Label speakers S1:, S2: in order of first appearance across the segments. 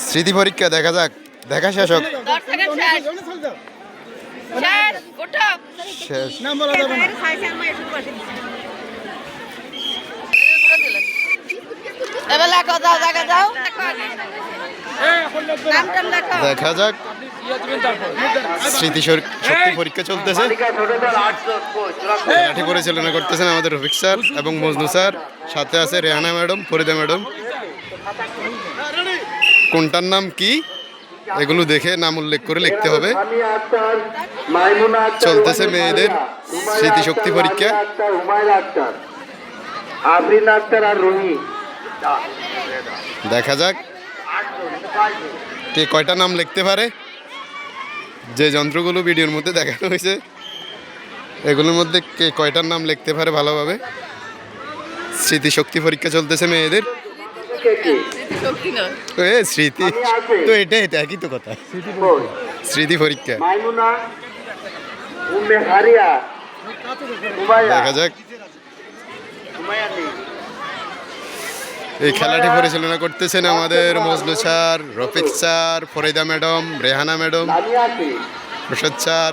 S1: স্মৃতি পরীক্ষা দেখা যাক, দেখা শেষ হোক। শেষ। দেখা যাক, স্মৃতি শক্তি পরীক্ষা চলতেছে। লাঠি পরিচালনা করতেছেন আমাদের রফিক স্যার এবং মজনু স্যার, সাথে আছে রেহানা ম্যাডাম, ফরিদা ম্যাডাম। কোনটার নাম কি এগুলো দেখে নাম উল্লেখ করে লিখতে হবে। চলতেছে মেয়েদের স্মৃতিশক্তি পরীক্ষা। দেখা যাক কে কয়টা নাম লিখতে পারে। যে যন্ত্রগুলো ভিডিওর মধ্যে দেখানো হয়েছে এগুলোর মধ্যে কে কয়টার নাম লিখতে পারে ভালোভাবে। স্মৃতিশক্তি পরীক্ষা চলতেছে মেয়েদের। স্মৃতি তো এটা একই তো কথা, স্মৃতি পরীক্ষা। দেখা যাক, এই খেলাটি পরিচালনা করতেছেন আমাদের Majnu sir, Rafiq sir, Farida madam, Rehana madam, Prasad sir.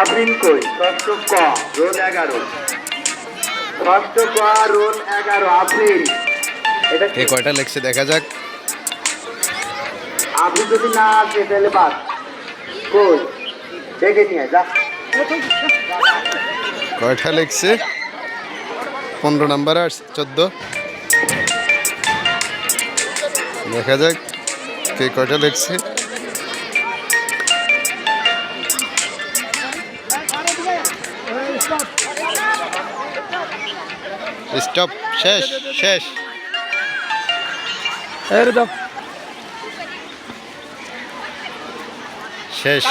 S2: Afrin কই ষষ্ঠ ক রোল 11, ষষ্ঠ ক রোল 11 আফরিন। এটা
S1: কে কয়টা লেখছে দেখা যাক।
S2: আপনি যদি না আসে তাহলে বাদ কই দেখে নিয়ে যা।
S1: কয়টা লেখছে? 15 নাম্বার আর 14। দেখা যাক কে কয়টা লেখছে। স্টপ, শেষ শেষ। শেষ।